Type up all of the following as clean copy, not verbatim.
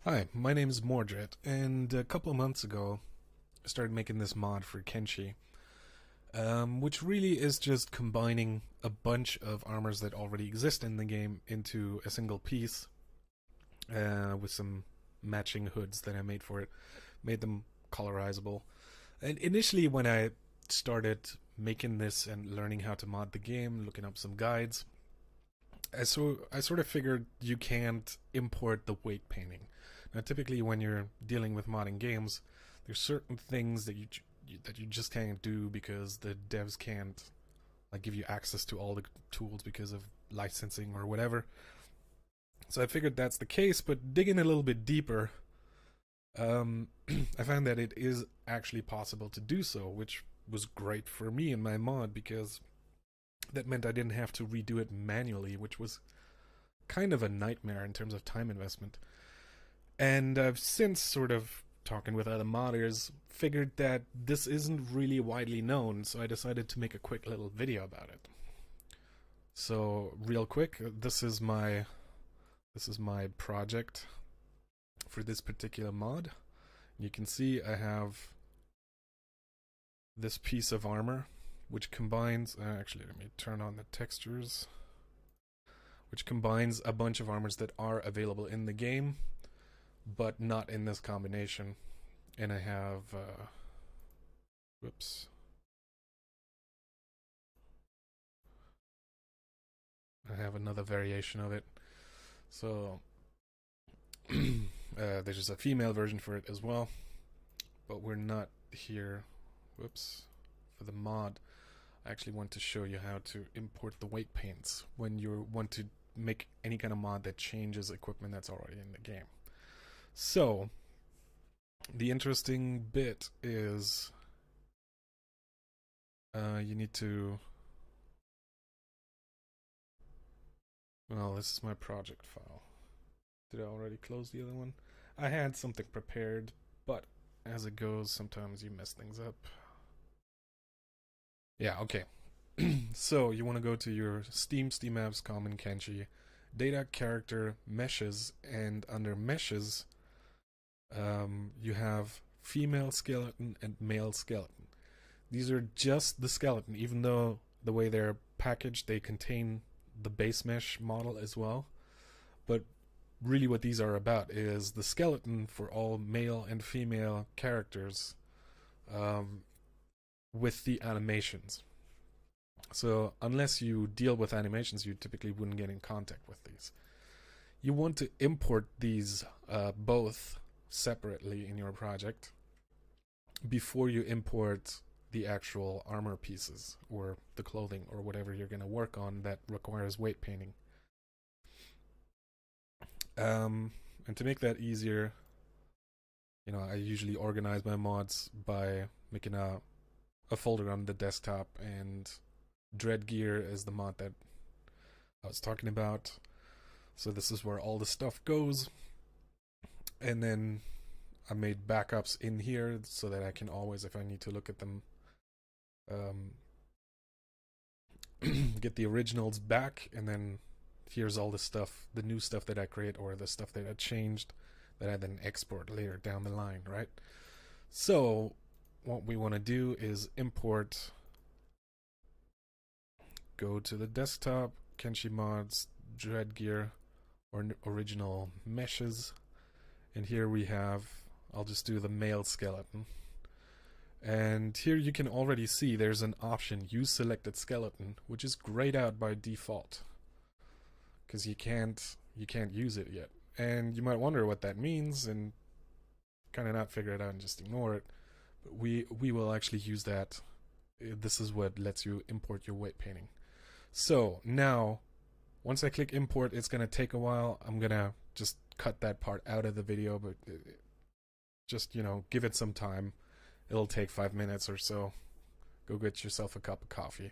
Hi, my name is Mordred, and a couple of months ago, I started making this mod for Kenshi, which really is just combining a bunch of armors that already exist in the game into a single piece, with some matching hoods that I made for it, made them colorizable. And initially, when I started making this and learning how to mod the game, looking up some guides, I sort of figured you can't import the weight painting. Now, typically, when you're dealing with modding games, there's certain things that you just can't do because the devs can't like give you access to all the tools because of licensing or whatever. So I figured that's the case, but digging a little bit deeper, I found that it is actually possible to do so, which was great for me in my mod because that meant I didn't have to redo it manually, which was kind of a nightmare in terms of time investment. And I've since sort of talking with other modders figured that this isn't really widely known, so I decided to make a quick little video about it. So real quick, this is my project for this particular mod. You can see I have this piece of armor which combines actually let me turn on the textures, which combines a bunch of armors that are available in the game but not in this combination. And I have whoops, I have another variation of it. So there's just a female version for it as well, but we're not here. Whoops. For the mod, I actually want to show you how to import the weight paints when you want to make any kind of mod that changes equipment that's already in the game. So the interesting bit is you need to, well, this is my project file. Did I already close the other one? I had something prepared, but as it goes, sometimes you mess things up. Yeah, okay. So you want to go to your Steam Apps, Common Kenshi, Data, Character, Meshes, and under Meshes, you have female skeleton and male skeleton. These are just the skeleton, even though the way they're packaged, they contain the base mesh model as well. But really what these are about is the skeleton for all male and female characters, with the animations. So unless you deal with animations, you typically wouldn't get in contact with these. You want to import these both separately in your project before you import the actual armor pieces or the clothing or whatever you're going to work on that requires weight painting. And to make that easier, I usually organize my mods by making a folder on the desktop, and Dreadgear is the mod that I was talking about. So this is where all the stuff goes. And then I made backups in here so that I can always, if I need to look at them, get the originals back. And then here's all the stuff, the new stuff that I create or the stuff that I changed that I then export later down the line, right? So what we want to do is import, go to the desktop, Kenshi Mods, Dreadgear, or original meshes. And here we have, I'll just do the male skeleton. And here you can already see there's an option, use selected skeleton, which is grayed out by default because you can't use it yet. And you might wonder what that means and kind of not figure it out and just ignore it. But we will actually use that. This is what lets you import your weight painting. So now, once I click import, it's going to take a while. I'm going to just cut that part out of the video, but just, give it some time. It'll take 5 minutes or so. Go get yourself a cup of coffee.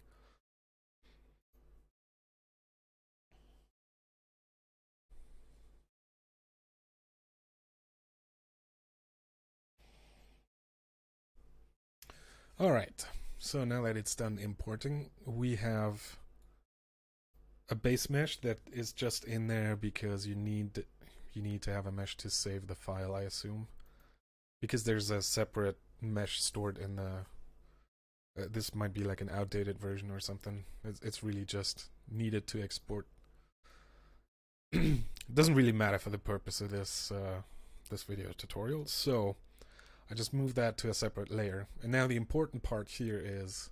Alright, so now that it's done importing, we have a base mesh that is just in there because you need you need to have a mesh to save the file, I assume, because there's a separate mesh stored in the this might be like an outdated version or something. It's really just needed to export. It doesn't really matter for the purpose of this this video tutorial, so I just moved that to a separate layer. And now the important part here is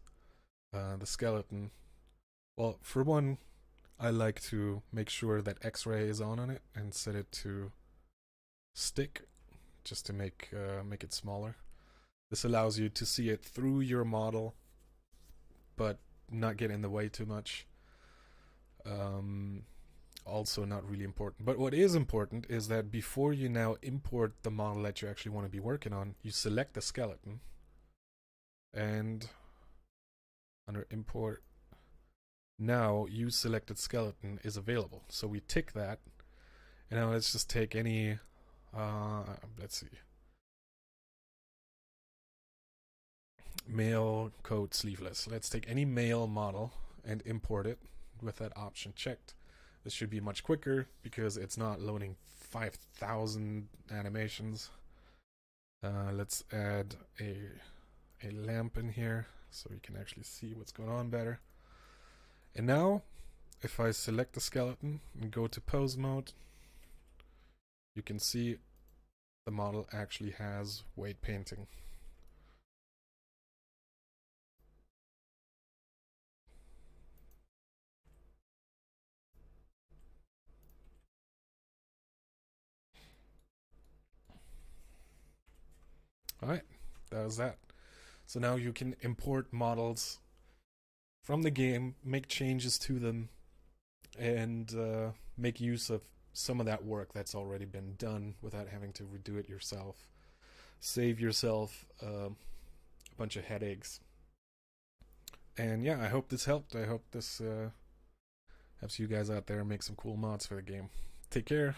the skeleton. Well, for one, I like to make sure that X-ray is on it and set it to stick, just to make it smaller. This allows you to see it through your model, but not get in the way too much. Also not really important. But what is important is that before you now import the model that you actually want to be working on, you select the skeleton, and under import, now use selected skeleton is available. So we tick that, and now let's just take any, let's see, male coat sleeveless. Let's take any male model and import it with that option checked. This should be much quicker because it's not loading 5,000 animations. Let's add a lamp in here so we can actually see what's going on better. And now, if I select the skeleton and go to pose mode, you can see the model actually has weight painting. Alright, that was that. So now you can import models from the game, make changes to them, and make use of some of that work that's already been done without having to redo it yourself. Save yourself a bunch of headaches. And yeah, I hope this helped. I hope this helps you guys out there make some cool mods for the game. Take care.